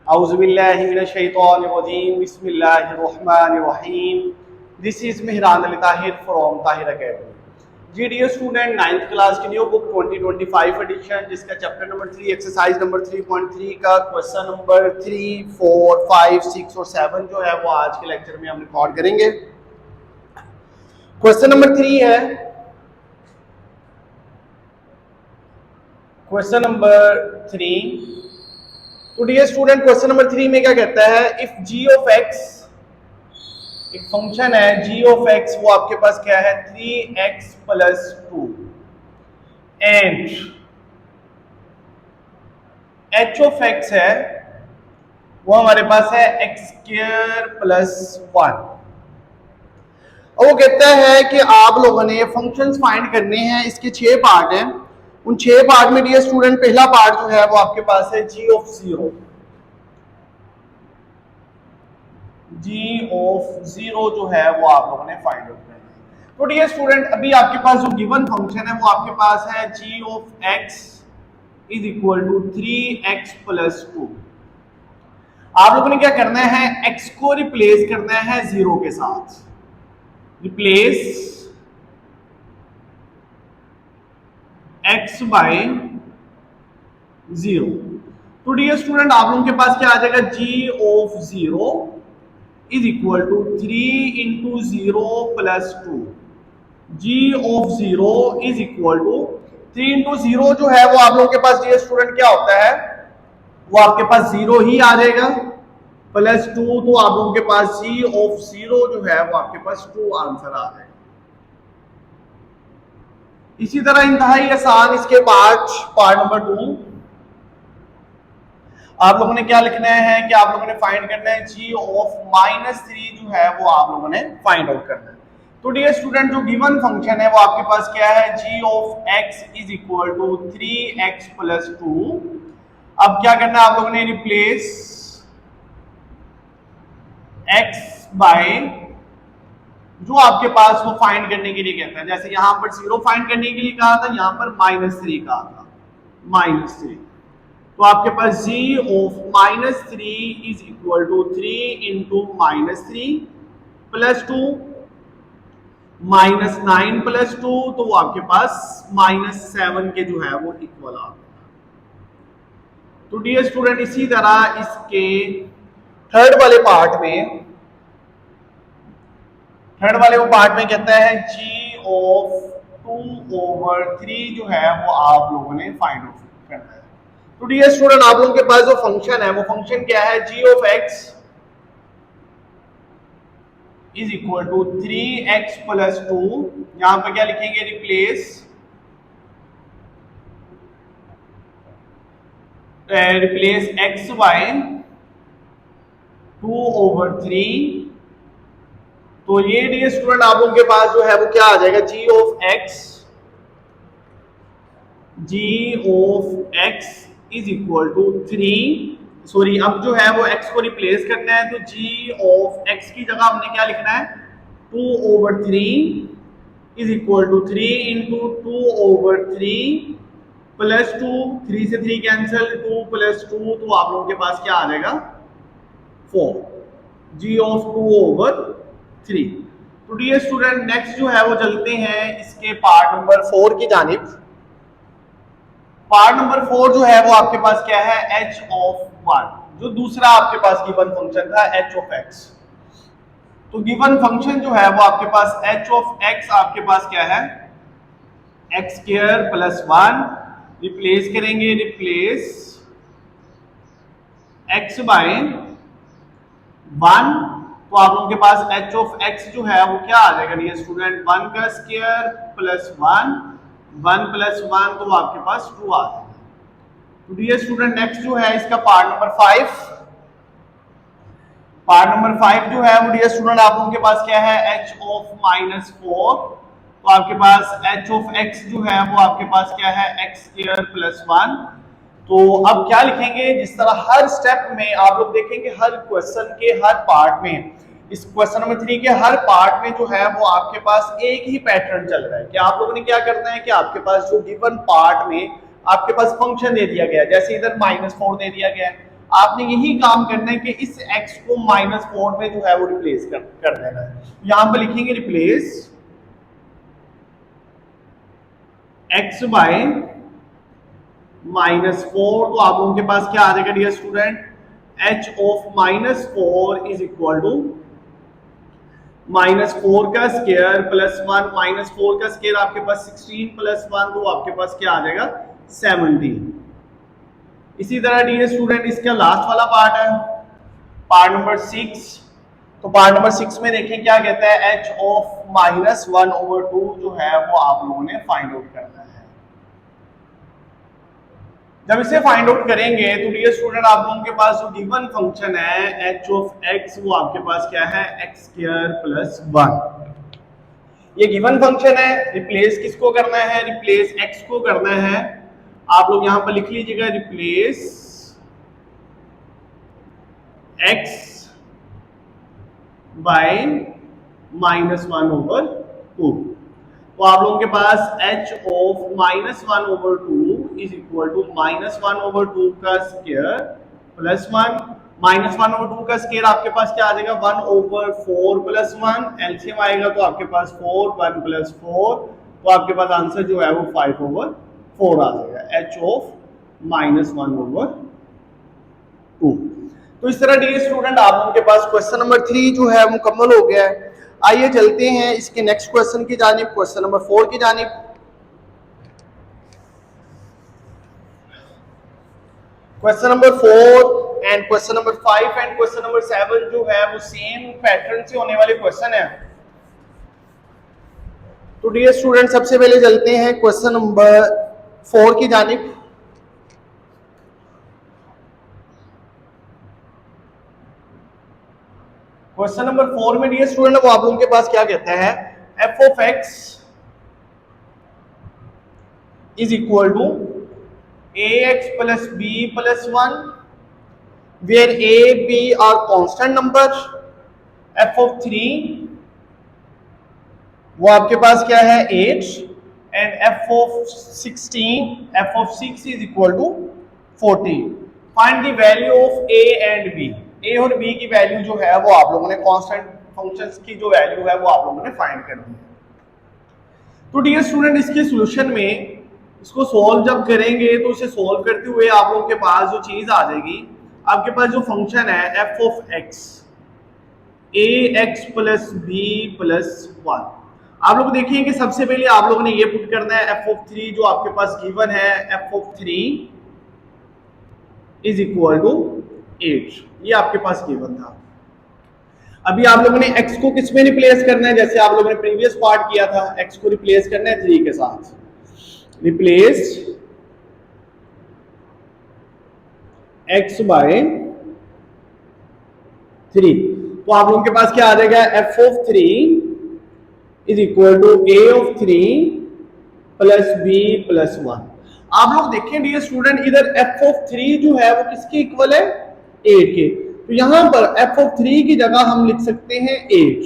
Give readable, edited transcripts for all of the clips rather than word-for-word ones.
औज़ुबिल्लाहिमिनश्शैतानिर्रजीम बिस्मिल्लाहिर्रहमानिर्रहीम। This is Mehran Ali Tahir from Tahir academy. जी dear student, 9th class की न्यू बुक 2025 एडिशन, जिसका चैप्टर नंबर 3 एक्सरसाइज नंबर 3.3 का क्वेश्चन नंबर 3, 4, 5, 6 और 7 जो है वो आज के लेक्चर में हम रिकॉर्ड करेंगे। क्वेश्चन नंबर 3 है, क्वेश्चन नंबर 3। तो डियर स्टूडेंट, क्वेश्चन नंबर 3 में क्या कहता है, इफ जी ऑफ एक्स, एक फंक्शन है जी ऑफ एक्स, वो आपके पास क्या है 3x plus 2 and H of x है वो हमारे पास है एक्स स्क्वायर प्लस 1। और वो कहता है कि आप लोगों ने फंक्शंस फाइंड करने हैं, इसके 6 पार्ट हैं। उन 6 पार्ट में डियर स्टूडेंट पहला पार्ट जो है वो आपके पास है जी ऑफ 0, जी ऑफ 0 जो है वो आप लोगों ने फाइंड आउट करना है। तो डियर स्टूडेंट, अभी आपके पास जो गिवन फंक्शन है वो आपके पास है g of x is equal to 3x plus 2। आप लोगों ने क्या करना है, x को रिप्लेस करना है 0 के साथ। Replace x by 0। तो डियर स्टूडेंट, आप लोगों के पास क्या आ जाएगा, g of 0 is equal to 3 into 0 plus 2। g of 0 is equal to 3 into 0 जो है वो आप लोगों के पास डियर स्टूडेंट क्या होता है, वो आपके पास 0 ही आ जाएगा, प्लस 2, तो आप लोगों के पास g ऑफ 0 जो है वो आपके पास 2 आंसर आ जाएगा। इसी तरह इंतहाई आसान इसके पार्ट नंबर 2 आप लोगों ने क्या लिखना है कि आप लोगों ने फाइंड करना है g ऑफ -3 जो है वो आप लोगों ने फाइंड आउट करना है। तो डियर स्टूडेंट, जो गिवन फंक्शन है वो आपके पास क्या है, g of x is equal to 3x plus 2। अब क्या करना है आप लोगों ने, रिप्लेस x बाय जो आपके पास वो फाइंड करने के लिए कहता है, जैसे यहां पर 0 फाइंड करने के लिए कहा था, यहां पर -3 कहा था, -3। तो आपके पास g of -3 is equal to 3 into -3 plus 2 -9 plus 2, तो वो आपके पास -7 के जो है वो इक्वल आ गया। तो डियर स्टूडेंट, इसी तरह इसके थर्ड वाले पार्ट में कहता है g ऑफ 2/3 जो है वो आप लोगों ने फाइंड आउट करना है। तो डियर स्टूडेंट, आप लोगों के पास जो फंक्शन है वो फंक्शन क्या है, g of x is equal to 3x plus 2। यहां पर क्या लिखेंगे, रिप्लेस x बाय 2/3। तो ये डियर स्टूडेंट आप लोगों के पास जो है वो क्या आ जाएगा, g of x is equal to 3, sorry, अब जो है वो x को रिप्लेस करना है, तो g ऑफ x की जगह हमने क्या लिखना है, 2/3 is equal to 3 into 2/3 plus 2, 3 से 3 कैंसिल, 2 प्लस 2, तो आप लोगों के पास क्या आ जाएगा 4, g ऑफ 2/3। तो डियर स्टूडेंट, नेक्स्ट जो है वो चलते हैं इसके पार्ट नंबर 4 की जानिब। पार्ट नंबर 4 जो है वो आपके पास क्या है, h ऑफ 1, जो दूसरा आपके पास गिवन फंक्शन था h ऑफ x। तो गिवन फंक्शन जो है वो आपके पास h ऑफ x आपके पास क्या है, x स्क्वायर प्लस 1। रिप्लेस करेंगे, रिप्लेस x बाय 1, तो आप लोगों के पास h ऑफ x जो है वो क्या आ जाएगा डियर स्टूडेंट, 1 का स्क्वायर प्लस 1, 1 प्लस 1, तो आपके पास 2 आ जाएगा। तो डियर स्टूडेंट, नेक्स्ट जो है इसका पार्ट नंबर 5। पार्ट नंबर 5 जो है वो डियर स्टूडेंट आप लोगों के पास क्या है, h ऑफ -4। तो आपके पास h ऑफ x जो है वो आपके पास क्या है, x स्क्वायर प्लस 1। तो अब क्या लिखेंगे, जिस तरह हर स्टेप में आप लोग देखेंगे, हर क्वेश्चन के हर पार्ट में, इस क्वेश्चन नंबर 3 के हर पार्ट में जो है वो आपके पास एक ही पैटर्न चल रहा है कि आप लोगों ने क्या करना है कि आपके पास जो गिवन पार्ट में आपके पास फंक्शन दे दिया गया है, जैसे इधर -4 दे दिया गया है, आपने यही काम करना है कि इस x को -4 में जो है वो रिप्लेस कर देना है। यहां पर लिखेंगे रिप्लेस x बाय -4, तो आप लोगों के पास क्या आ जाएगा dear student, h of -4 is equal to -4 का स्क्वायर प्लस 1, -4 का स्क्वायर आपके पास 16 प्लस 1, तो आपके पास क्या आ जाएगा 17। इसी तरह डियर स्टूडेंट इसका लास्ट वाला पार्ट है, पार्ट नंबर 6। तो पार्ट नंबर 6 में देखें क्या कहता है, h ऑफ -1/2 जो है वो आप लोगों ने फाइंड आउट करना है। जब इसे फाइंड आउट करेंगे तो डियर स्टूडेंट आप लोगों के पास जो गिवन फंक्शन है h ऑफ x वो आपके पास क्या है x² प्लस 1। ये गिवन फंक्शन है, रिप्लेस किसको करना है, रिप्लेस x को करना है। आप लोग यहां पर लिख लीजिएगा रिप्लेस x बाय -1/2। तो आप लोगों के पास h of -1/2 is equal to -1/2 का स्क्वायर प्लस 1, -1/2 का स्क्वायर आपके पास क्या आ जाएगा 1/4 प्लस 1, एलसीएम आएगा तो आपके पास 4, 1 प्लस 4, तो आपके पास आंसर जो है वो 5/4 आ जाएगा, h ऑफ -1/2। तो इस तरह डियर स्टूडेंट आप लोगों के पास क्वेश्चन नंबर 3 जो है मुकम्मल हो गया है। आइए चलते हैं इसके नेक्स्ट क्वेश्चन की जानिब, क्वेश्चन नंबर 4 की जानिब। Question number 4 and question number 5 and question number 7 जो है वो सेम पैटर्न से होने वाले क्वेश्चन है। तो डियर स्टूडेंट सबसे पहले चलते हैं क्वेश्चन नंबर 4 की जानिब। क्वेश्चन नंबर 4 में डियर स्टूडेंट वो आप लोगों के पास क्या कहता है, f of x is equal to ax plus b plus 1 where a b are constant number, f of 3 वो आपके पास क्या है 8 and f of 6 is equal to 14। Find the value of a and b। a और b की value जो है वो आप लोगों ने कांस्टेंट फंक्शंस की जो वैल्यू है वो आप लोगों ने फाइंड करनी है। तो डियर स्टूडेंट इसके सॉल्यूशन में इसको सॉल्व जब करेंगे तो इसे सॉल्व करते हुए आप लोगों के पास जो चीज आ जाएगी, आपके पास जो फंक्शन है f of x ax plus b plus 1। आप लोग देखिए कि सबसे पहले आप लोगों ने ये पुट करना है f ऑफ 3 जो आपके पास गिवन है, f of 3 is equal to 8, ये आपके पास गिवन था। अभी आप लोगों ने x को किस में रिप्लेस करना है, जैसे आप लोगों ने प्रीवियस पार्ट किया था, x को रिप्लेस करना है 3 के साथ। रिप्लेस x बाय 3, तो आप लोगों के पास क्या आ जाएगा f of 3 is equal to a of 3 plus b plus 1। आप लोग देखें डियर स्टूडेंट इधर f ऑफ 3 जो है वो किसके इक्वल है 8 के, तो यहां पर f ऑफ 3 की जगह हम लिख सकते हैं 8।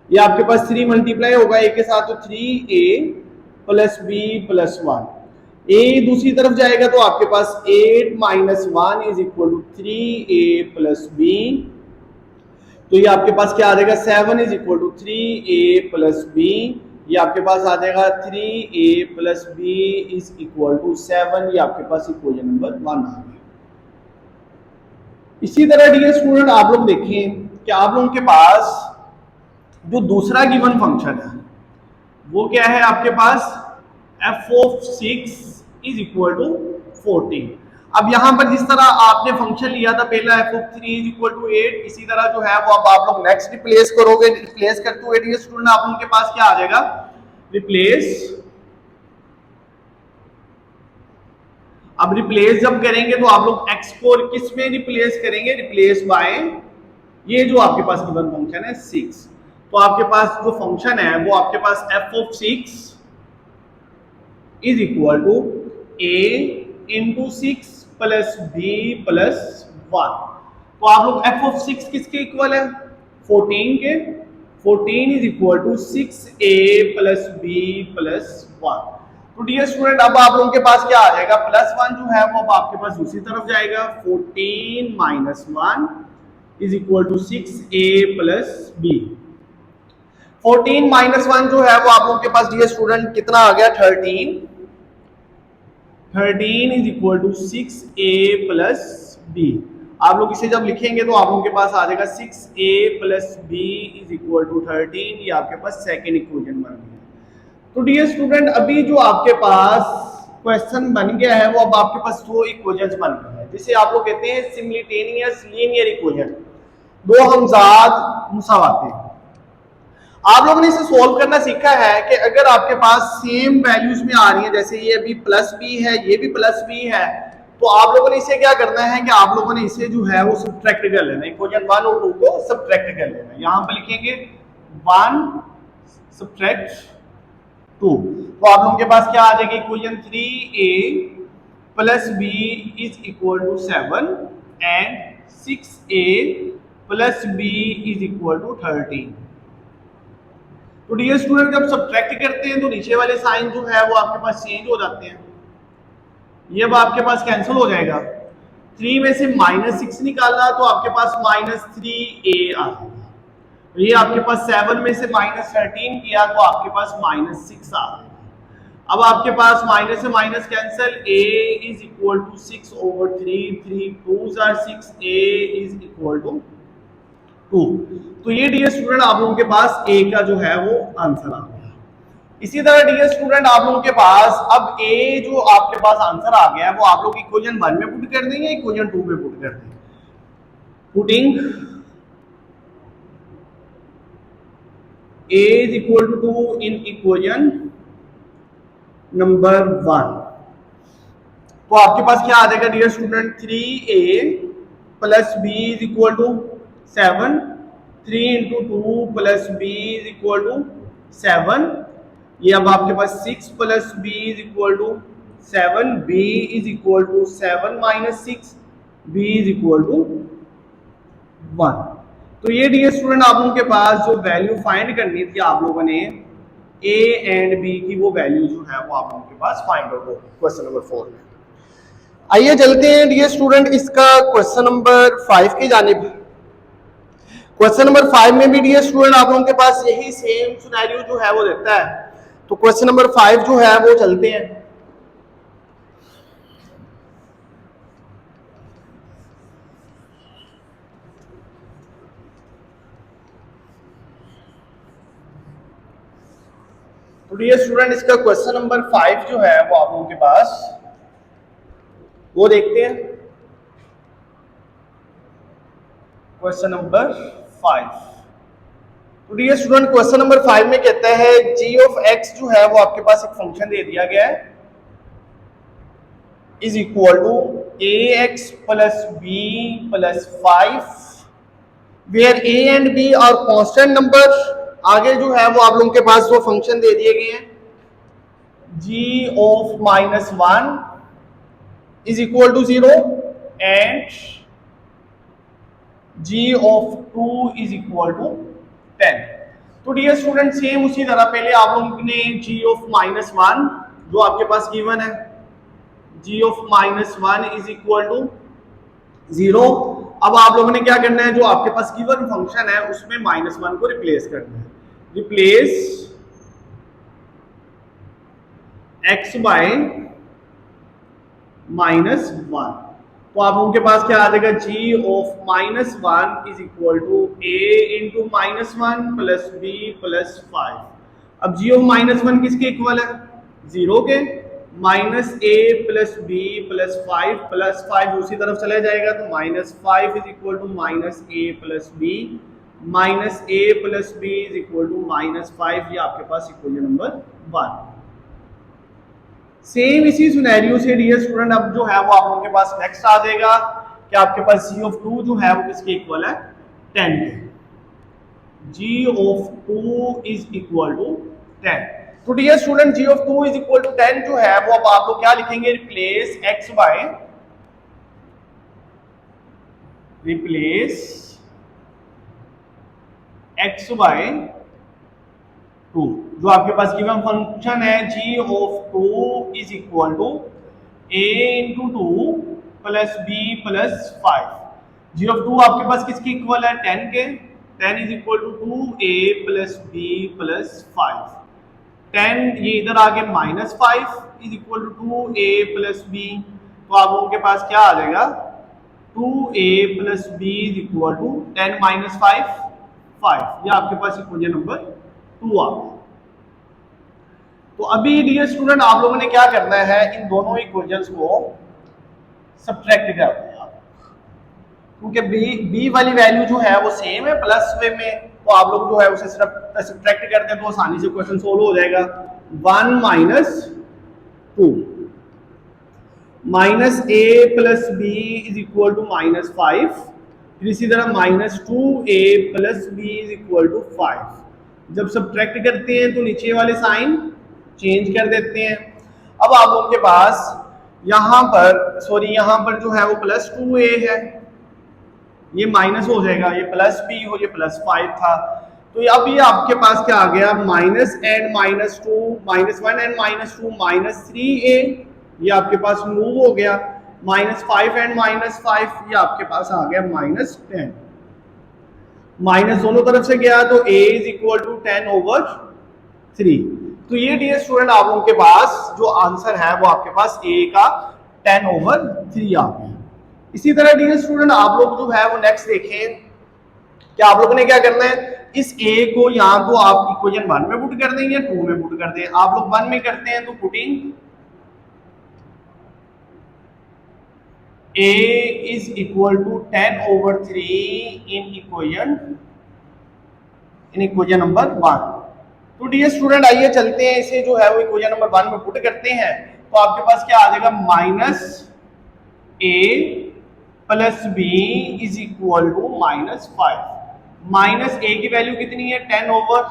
ये आपके पास 3 मल्टीप्लाई होगा a के साथ, तो 3a plus b plus 1, a दूसरी तरफ जाएगा तो आपके पास 8 minus 1 is equal to 3a plus b, तो ये आपके पास क्या आ जाएगा 7 is equal to 3a plus b, ये आपके पास आ जाएगा 3a plus b is equal to 7, ये आपके पास इक्वेशन नंबर 1 आ गया। इसी तरह डियर स्टूडेंट आप लोग देखें कि आप लोगों के पास जो दूसरा गिवन फंक्शन है वो क्या है आपके पास f of 6 is equal to 14। अब यहां पर जिस तरह आपने फंक्शन लिया था पहला f of 3 is equal to 8, इसी तरह जो है वो अब आप लोग नेक्स्ट रिप्लेस करोगे। रिप्लेस करते हुए डियर स्टूडेंट आप लोगों के पास क्या आ जाएगा, रिप्लेस, अब रिप्लेस जब करेंगे तो आप लोग x को किस में रिप्लेस करेंगे, रिप्लेस बाय ये जो आपके पास गिवन फंक्शन है 6। तो आपके पास जो फंक्शन है वो आपके पास f of 6 is equal to a into 6 plus b plus 1। तो आप लोग f ऑफ 6 किसके इक्वल है 14 के, 14 is equal to 6a plus b plus 1। तो डियर स्टूडेंट अब आप लोगों के पास क्या आ जाएगा, +1 जो है वो अब आपके पास दूसरी तरफ जाएगा, 14 minus 1 is equal to 6a plus b. 14 minus 1 जो है वो आप लोगों के पास डियर स्टूडेंट कितना आ गया, 13। 13 is equal to 6a plus b. आप लोग इसे जब लिखेंगे तो आप लोगों के पास आ जाएगा 6a plus b is equal to 13। ये आपके पास सेकेंड इक्वेशन बन गया। तो डियर स्टूडेंट अभी जो आपके पास क्वेश्चन बन गया है वो अब आपके पास दो इक्वेशंस बन गए हैं, जिसे आप लोग कहते हैं सिमिल्टेनियस लीनियर इक्वेशन, दो हमजाद मुसावाते। आप लोगों ने इसे सॉल्व करना सीखा है कि अगर आपके पास सेम वैल्यूज में आ रही है, जैसे ये अभी प्लस बी है, ये भी प्लस बी है, तो आप लोगों ने इसे क्या करना है कि आप लोगों ने इसे जो है वो सब्ट्रैक्ट कर लेना है, इक्वेशन 1 और 2 को सब्ट्रैक्ट कर लेना है। यहां पर लिखेंगे 1 सब्ट्रैक्ट 2, तो आप लोगों के पास क्या आ जाएगी, equation 3a plus b is equal to 7 and 6a plus b is equal to 13। तो डियर स्टूडेंट जब सब्ट्रैक्ट करते हैं तो नीचे वाले साइन जो है वो आपके पास चेंज हो जाते हैं, ये अब आपके पास कैंसिल हो जाएगा। 3 में से -6 निकालना तो आपके पास -3a आ जाएगा। ये आपके पास 7 में से -13 किया तो आपके पास -6 आ जाएगा। अब आपके पास माइनस से minus cancel, a is equal to 6/3, 3 2s are 6, a is equal to 2। तो ये डियर स्टूडेंट आप लोगों के पास a का जो है वो आंसर आ गया। इसी तरह डियर स्टूडेंट आप लोगों के पास अब a जो आपके पास आंसर आ गया है वो आप लोग इक्वेशन 1 में पुट कर देंगे, इक्वेशन 2 में पुट कर देंगे। Putting a is equal to 2 in equation number 1, तो आपके पास क्या आ जाएगा dear student, 3a plus b is equal to 7, 3 into 2 plus b is equal to 7। ये अब आपके पास 6 plus b is equal to 7, b is equal to 7 minus 6, b is equal to 1। तो ये डियर स्टूडेंट आप लोगों के पास जो वैल्यू फाइंड करनी थी आप लोगों ने a एंड b की, वो वैल्यू जो है वो आप लोगों के पास फाइंड आउट होगी क्वेश्चन नंबर 4 में। आइए चलते हैं डियर स्टूडेंट इसका क्वेश्चन नंबर 5 की जानिब। क्वेश्चन नंबर 5 में भी डियर स्टूडेंट आप लोगों के पास यही सेम सिनेरियो जो है वो देता है। तो क्वेश्चन नंबर 5 जो है वो चलते हैं। तो डियर स्टूडेंट इसका क्वेश्चन नंबर 5 जो है वो आप लोगों के पास वो देखते हैं। क्वेश्चन नंबर 5, तो डियर स्टूडेंट क्वेश्चन नंबर 5 में कहता है g ऑफ x जो है वो आपके पास एक फंक्शन दे दिया गया है, is equal to ax plus b plus 5, where a and b are constant number. आगे जो है वो आप लोगों के पास वो फंक्शन दे दिए गए हैं, g of -1 is equal to 0 and g of 2 is equal to 10। तो डियर स्टूडेंट सेम उसी तरह पहले आप लोगों ने g ऑफ -1 जो आपके पास गिवन है, g of -1 is equal to 0। अब आप लोगों ने क्या करना है, जो आपके पास गिवन फंक्शन है उसमें -1 को रिप्लेस करना है, रिप्लेस x बाय -1। तो आप लोगों के पास क्या आ जाएगा, g of -1 is equal to a into -1 plus b plus 5। अब g ऑफ -1 किसके इक्वल है, 0 के, -a plus b plus 5 plus 5 दूसरी तरफ चला जाएगा तो -5 is equal to -a plus b, -a plus b is equal to -5। ये आपके पास इक्वेशन नंबर 1। सेम इसी सिनेरियो से डियर स्टूडेंट अब जो है वो आप लोगों के पास नेक्स्ट आ जाएगा कि आपके पास g ऑफ 2 जो है वो किसके इक्वल है, 10 के। g of 2 is equal to 10। तो dear student g of 2 is equal to 10 जो है वो अब आप लोग क्या लिखेंगे, replace x by, replace x by 2। जो आपके पास गिवन फंक्शन है g of 2 is equal to a into 2 plus b plus 5। g of 2 आपके पास किसकी इक्वल है 10 के, 10 is equal to 2a plus b plus 5। 10 ये इधर आगे minus 5 is equal to 2a plus b, तो आप लोगों के पास क्या आ जाएगा 2a plus b is equal to 10 minus 5 5। ये आपके पास इक्वेशन नंबर 2 आ गया। तो अभी डियर स्टूडेंट आप लोगों ने क्या करना है, इन दोनों इक्वेशंस को सब्ट्रैक्ट करना है, क्योंकि b वाली वैल्यू जो है वो सेम है प्लस वे में, तो आप लोग जो है उसे सिर्फ सब्ट्रैक्ट करते हैं तो आसानी से क्वेश्चन सोल्व हो जाएगा। 1 minus 2 minus a plus b is equal to minus 5, फिर इसी तरह minus 2a plus b is equal to 5। जब सब्ट्रैक्ट करते हैं तो नीचे वाले साइन चेंज कर देते हैं। अब आप लोगों के पास यहाँ पर जो है वो प्लस 2a है, ये माइनस हो जाएगा, ये प्लस b हो, ये प्लस 5 था, तो अब ये आपके पास क्या आ गया minus and minus 2 minus 1 and minus 2 minus 3a, ये आपके पास मूव हो गया, माइनस 5 एंड माइनस 5 ये आपके पास आ गया माइनस 10। माइनस दोनों तरफ से गया तो a is equal to 10 over 3। तो ये डियर स्टूडेंट आप लोगों के पास जो आंसर है वो आपके पास a का 10 ओवर 3 आ गया। इसी तरह डियर स्टूडेंट आप लोग जो है वो नेक्स्ट देखें कि आप लोगों ने क्या करना है, इस a को यहाँ तो आप इक्वेशन 1 में पुट कर दें या 2 में पुट कर दें। आप लोग 1 में करते हैं तो putting a is equal to 10 over 3 in equation number 1। तो डियर स्टूडेंट आइए चलते हैं, इसे जो है वो इक्वेशन नंबर 1 में पुट करते हैं, तो आपके पास क्या आ जाएगा minus a plus b is equal to minus 5। Minus a की वैल्यू कितनी है 10 over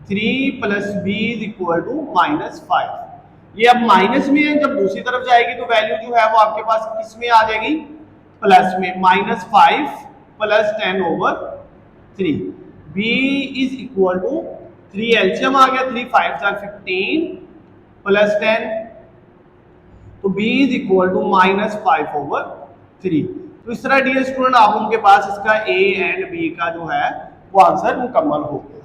3 plus b is equal to minus 5। ये अब माइनस में है, जब दूसरी तरफ जाएगी तो वैल्यू जो है वो आपके पास किस में आ जाएगी प्लस में, minus 5 plus 10 over 3। b is equal to 3 LCM आ गया, 3 5 15 प्लस 10, तो b is equal to minus 5 over 3। तो इस तरह डियर स्टूडेंट आप लोगों के पास इसका a एंड b का जो है वो आंसर मुकम्मल हो गया।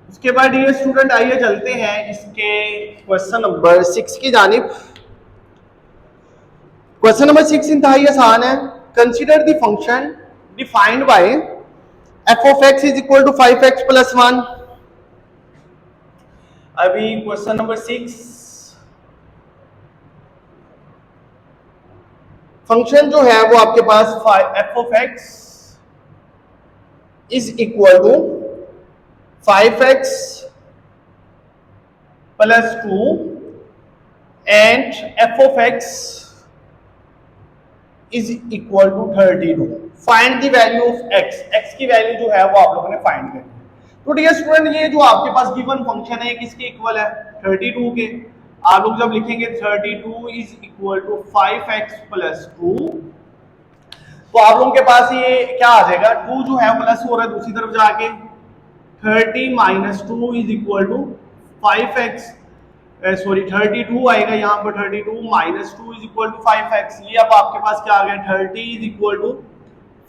उसके बाद डियर स्टूडेंट आइए चलते हैं इसके क्वेश्चन नंबर 6 की जानिब। क्वेश्चन नंबर 6 इंतहाई आसान है। Consider the function defined by f of x is equal to 5x plus 1। अभी क्वेश्चन नंबर 6, फंक्शन जो है वो आपके पास f of x is equal to 5x plus 2 and f of x is equal to 32। Find the value of x, x की value जो है वो आप लोगों ने फाइंड करनी है। तो डियर स्टूडेंट ये जो आपके पास गिवन फंक्शन है किसके इक्वल है 32 के। आप लोग जब लिखेंगे 32 is equal to 5x plus 2, तो आप लोगों के पास ये क्या आ जाएगा 2 जो है प्लस हो रहा है दूसरी तरफ जाके, 30 minus 2 is equal to 5x, sorry 32 आएगा यहाँ पर, 32 minus 2 is equal to 5x। ये अब आपके पास क्या आ गया 30 is equal to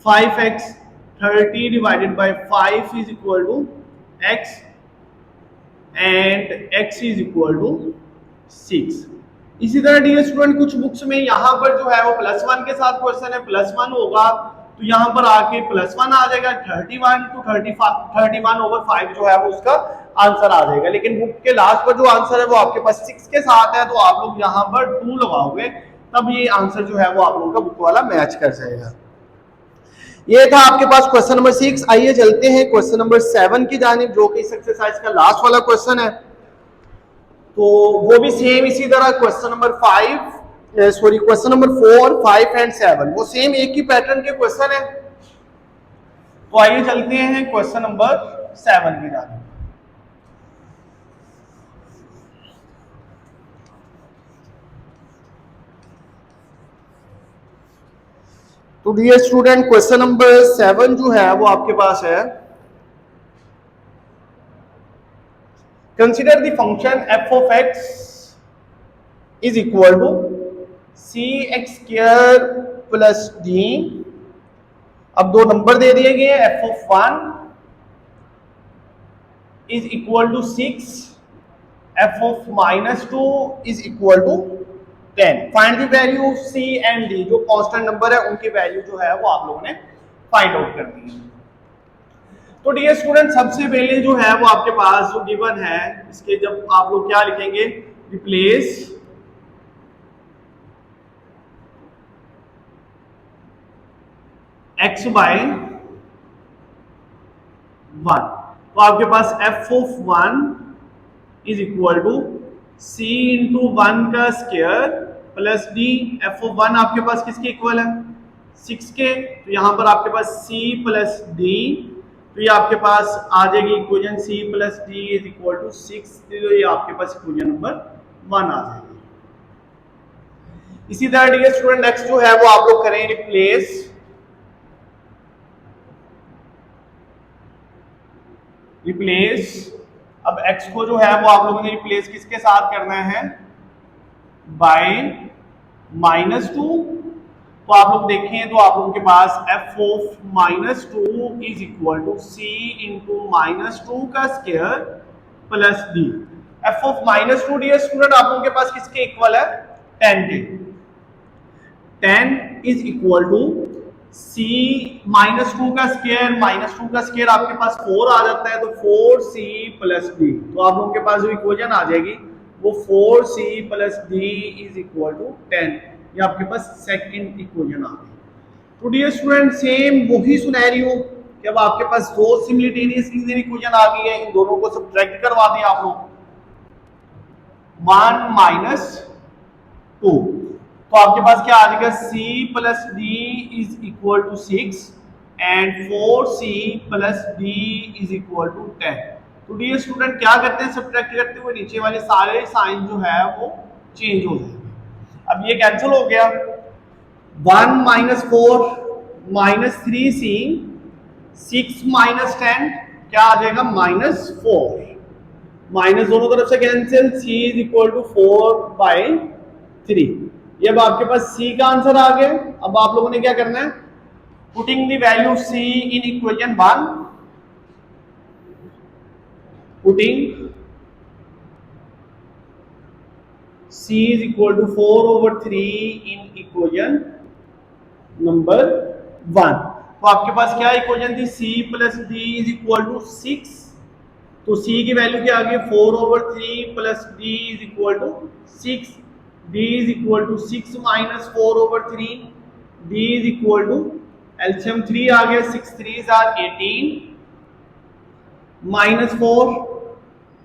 5x, 30 divided by 5 is equal to x and x is equal to 6। इसी तरह डियर स्टूडेंट कुछ बुक्स में यहाँ पर जो है वो प्लस 1 के साथ क्वेश्चन है, प्लस 1 होगा तो यहाँ पर आके प्लस 1 आ जाएगा, 31 टू 31 ओवर 5 जो है वो उसका आंसर आ जाएगा। लेकिन बुक के लास्ट पर जो आंसर है वो आपके पास 6 के साथ है, तो आप लोग यहाँ पर 2 लगाओगे तब ये आंसर जो है वो आप लोगों का बुक वाला मैच कर जाएगा। ये था आपके पास क्वेश्चन नंबर 6। आइए चलते हैं क्वेश्चन नंबर 7 की जानिब, जो कि इस एक्सरसाइज का लास्ट वाला क्वेश्चन है। तो वो भी सेम इसी तरह क्वेश्चन नंबर 4, 5 एंड 7 वो सेम एक ही पैटर्न के क्वेश्चन है। तो आइए चलते हैं क्वेश्चन नंबर 7 की जानिब। तो डियर स्टूडेंट क्वेश्चन नंबर 7 जो है वो आपके पास है consider the function f of x is equal to c x square plus d. अब दो नंबर दे दिए गए, f of 1 is equal to 6, f of -2 is equal to 10। Find the value of c and d, जो constant number है उनकी value जो है वो आप लोगों ने फाइंड आउट करनी है। तो डियर स्टूडेंट, सबसे पहले जो है वो आपके पास जो गिवन है, इसके जब आप लोग क्या लिखेंगे, रिप्लेस x बाय 1, तो आपके पास f of 1 is equal to c into 1 का square plus d। f of 1 आपके पास किसके इक्वल है, 6 के, तो यहां पर आपके पास c प्लस d, तो ये आपके पास आ जाएगी equation c plus d is equal to 6, तो ये आपके पास इक्वेशन नंबर 1 आ जाएगी। इसी तरह डियर स्टूडेंट नेक्स्ट जो है वो आप लोग करें रिप्लेस। अब x को जो है वो आप लोगों ने रिप्लेस किसके साथ करना है, बाय -2। तो आप लोग देखें तो आप लोगों के पास f of -2 is equal to c into -2 का square plus d। f of -2 dear student आप लोगों के पास किसके इक्वल है, 10 के। 10 इज इक्वल टू c -2 का स्क्वायर, -2 का स्क्वायर आपके पास 4 आ जाता है, तो 4c प्लस d। तो आप लोगों के पास जो इक्वेशन आ जाएगी वो 4c plus d is equal to 10। ये आपके पास सेकंड इक्वेशन आ गई। तो डियर स्टूडेंट सेम वही सिनेरियो, जब आपके पास दो सिमिलटेनियस लीनियर इक्वेशन आ गई है, इन दोनों को सब्ट्रैक्ट करवा दिया आप लोग, 1 - 2, तो आपके पास क्या आ जाएगा, c plus d is equal to 6 and 4c plus d is equal to 10। तो डियर स्टूडेंट क्या करते हैं, सब्ट्रैक्ट करते हुए नीचे वाले सारे साइन जो है वो चेंज हो जाएंगे। अब ये कैंसिल हो गया, 1 - 4 -3c, 6 - 10 क्या आ जाएगा, -4, माइनस दोनों तरफ से cancel, c is equal to 4/3। ये अब आपके पास c का आंसर आ गया। अब आप लोगों ने क्या करना है, putting the value c in equation 1, putting c is equal to 4/3 in equation number 1। तो आपके पास क्या इक्वेशन थी, c plus d is equal to 6, तो c की वैल्यू क्या आ गई, 4/3 plus d is equal to 6, d is equal to 6 minus 4/3, d is equal to LCM 3 आ गया, 6 3s are 18 -4,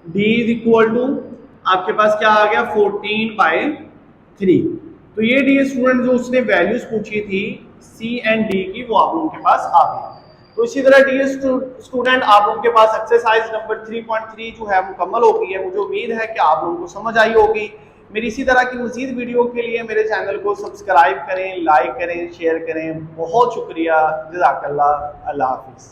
d is equal to आपके पास क्या आ गया, 14/3। तो ये डियर स्टूडेंट जो उसने वैल्यूज पूछी थी c एंड d की, वो आप लोगों के पास आ गई। तो इसी तरह डियर स्टूडेंट आप लोगों के पास एक्सरसाइज नंबर 3.3 जो है मुकम्मल हो गई है। मुझे उम्मीद है कि आप लोगों को समझ आई होगी। मेरी इसी तरह की मज़ीद वीडियो के लिए मेरे चैनल को सब्सक्राइब करें, लाइक करें, शेयर करें। बहुत शुक्रिया, जज़ाकल्लाह, अल्लाह हाफिज़।